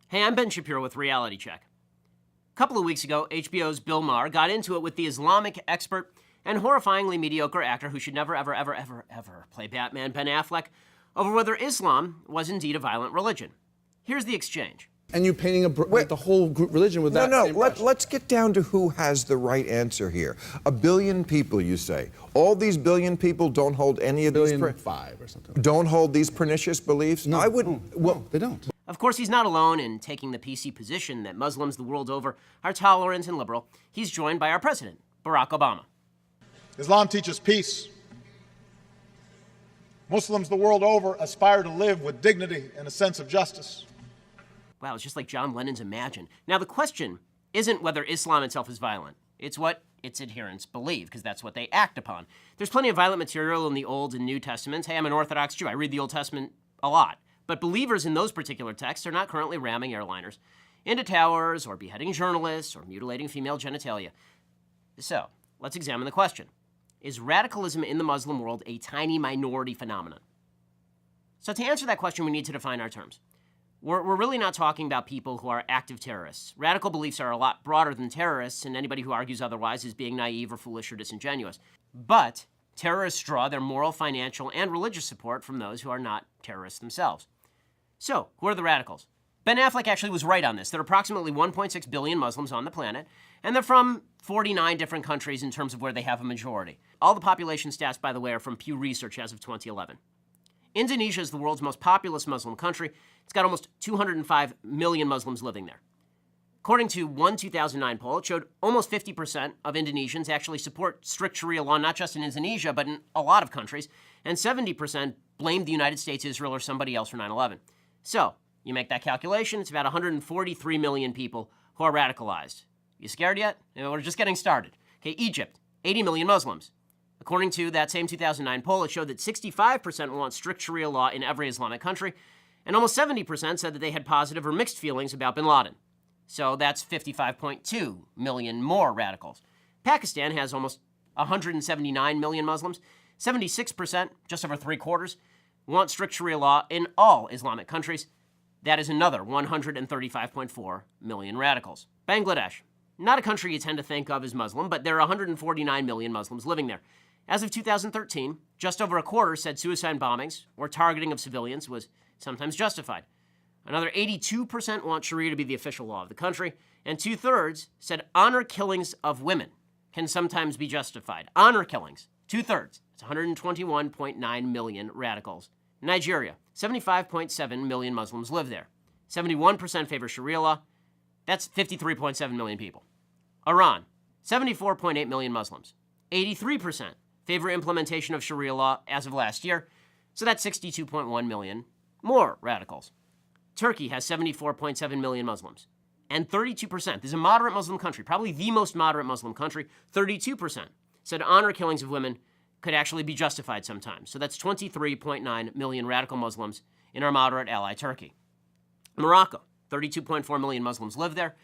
Hey, I'm Ben Shapiro with Reality Check. A couple of weeks ago, HBO's Bill Maher got into it with the Islamic expert and horrifyingly mediocre actor who should never, ever play Batman, Ben Affleck, over whether Islam was indeed a violent religion. Here's the exchange. And you painting the whole group religion with that same brush. Let's get down to who has the right answer here. 1 billion people, you say. All these billion people don't hold any of these... 1.5 or something. Don't hold these pernicious beliefs? No, I would... well, they don't. Of course, he's not alone in taking the PC position that Muslims the world over are tolerant and liberal. He's joined by our president, Barack Obama. Islam teaches peace. Muslims the world over aspire to live with dignity and a sense of justice. Wow, it's just like John Lennon's Imagine. Now, the question isn't whether Islam itself is violent. It's what its adherents believe, because that's what they act upon. There's plenty of violent material in the Old and New Testaments. Hey, I'm an Orthodox Jew. I read the Old Testament a lot. But believers in those particular texts are not currently ramming airliners into towers or beheading journalists or mutilating female genitalia. So, let's examine the question. Is radicalism in the Muslim world a tiny minority phenomenon? So to answer that question, we need to define our terms. We're really not talking about people who are active terrorists. Radical beliefs are a lot broader than terrorists, and anybody who argues otherwise is being naive or foolish or disingenuous. But terrorists draw their moral, financial, and religious support from those who are not terrorists themselves. So, who are the radicals? Ben Affleck actually was right on this. There are approximately 1.6 billion Muslims on the planet, and they're from 49 different countries in terms of where they have a majority. All the population stats, by the way, are from Pew Research as of 2011. Indonesia is the world's most populous Muslim country. It's got almost 205 million Muslims living there. According to one 2009 poll, it showed almost 50% of Indonesians actually support strict Sharia law, not just in Indonesia, but in a lot of countries, and 70% blamed the United States, Israel, or somebody else for 9/11. So, you make that calculation, it's about 143 million people who are radicalized. You scared yet? We're just getting started. Okay, Egypt, 80 million Muslims. According to that same 2009 poll, it showed that 65% want strict Sharia law in every Islamic country, and almost 70% said that they had positive or mixed feelings about bin Laden. So that's 55.2 million more radicals. Pakistan has almost 179 million Muslims. 76%, just over 3/4, want strict Sharia law in all Islamic countries. That is another 135.4 million radicals. Bangladesh, not a country you tend to think of as Muslim, but there are 149 million Muslims living there. As of 2013, just over a quarter said suicide bombings or targeting of civilians was sometimes justified. Another 82% want Sharia to be the official law of the country, and 2/3 said honor killings of women can sometimes be justified. Honor killings, 2/3. It's 121.9 million radicals. Nigeria, 75.7 million Muslims live there. 71% favor Sharia law. That's 53.7 million people. Iran, 74.8 million Muslims. 83% favor implementation of Sharia law as of last year. So that's 62.1 million more radicals. Turkey has 74.7 million Muslims. And 32%, this is a moderate Muslim country, probably the most moderate Muslim country, 32% said honor killings of women could actually be justified sometimes. So that's 23.9 million radical Muslims in our moderate ally, Turkey. Morocco, 32.4 million Muslims live there.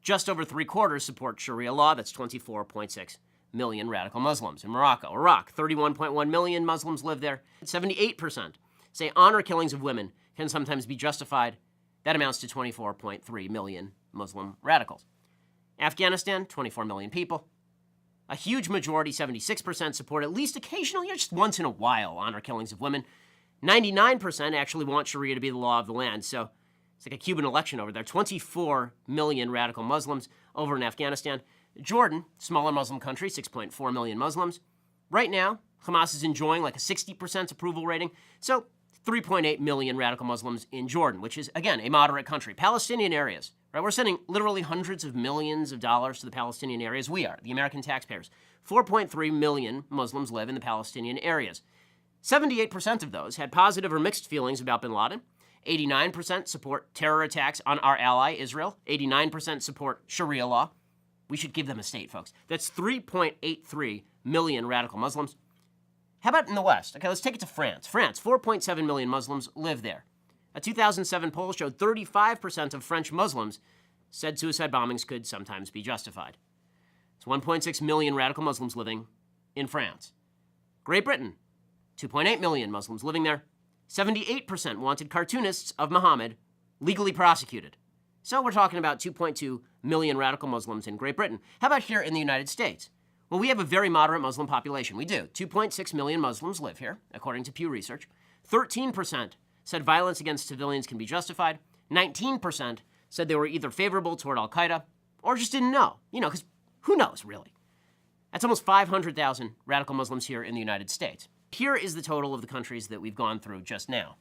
Just over 3/4 support Sharia law. That's 24.6 million radical Muslims in Morocco. Iraq, 31.1 million Muslims live there. 78% say honor killings of women can sometimes be justified. That amounts to 24.3 million Muslim radicals. Afghanistan, 24 million people. A huge majority, 76%, support at least occasionally or just once in a while honor killings of women. 99% actually want Sharia to be the law of the land. So it's like a Cuban election over there. 24 million radical Muslims over in Afghanistan. Jordan, smaller Muslim country, 6.4 million Muslims. Right now, Hamas is enjoying like a 60% approval rating. So 3.8 million radical Muslims in Jordan, which is, again, a moderate country. Palestinian areas, right? We're sending literally hundreds of millions of dollars to the Palestinian areas. We are, the American taxpayers. 4.3 million Muslims live in the Palestinian areas. 78% of those had positive or mixed feelings about bin Laden. 89% support terror attacks on our ally, Israel. 89% support Sharia law. We should give them a state, folks. That's 3.83 million radical Muslims. How about in the West? Okay, let's take it to France. France, 4.7 million Muslims live there. A 2007 poll showed 35% of French Muslims said suicide bombings could sometimes be justified. It's 1.6 million radical Muslims living in France. Great Britain, 2.8 million Muslims living there. 78% wanted cartoonists of Muhammad legally prosecuted. So we're talking about 2.2 million radical Muslims in Great Britain. How about here in the United States? Well, we have a very moderate Muslim population. We do. 2.6 million Muslims live here, according to Pew Research. 13% said violence against civilians can be justified. 19% said they were either favorable toward al-Qaeda or just didn't know. Because who knows, really? That's almost 500,000 radical Muslims here in the United States. Here is the total of the countries that we've gone through just now.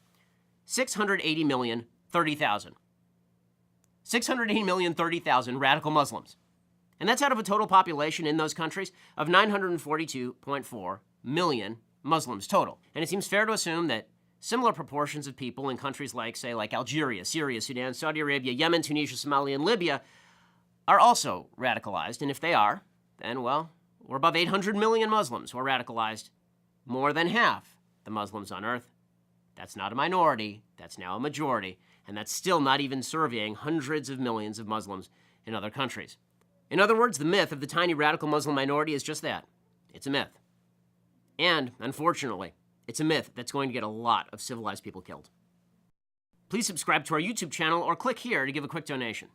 680,030,000. 680,030,000 radical Muslims. And that's out of a total population in those countries of 942.4 million Muslims total. And it seems fair to assume that similar proportions of people in countries like Algeria, Syria, Sudan, Saudi Arabia, Yemen, Tunisia, Somalia, and Libya are also radicalized. And if they are, then, well, we're above 800 million Muslims who are radicalized. More than half the Muslims on earth. That's not a minority, that's now a majority. And that's still not even surveying hundreds of millions of Muslims in other countries. In other words, the myth of the tiny radical Muslim minority is just that. It's a myth. And, unfortunately, it's a myth that's going to get a lot of civilized people killed. Please subscribe to our YouTube channel or click here to give a quick donation.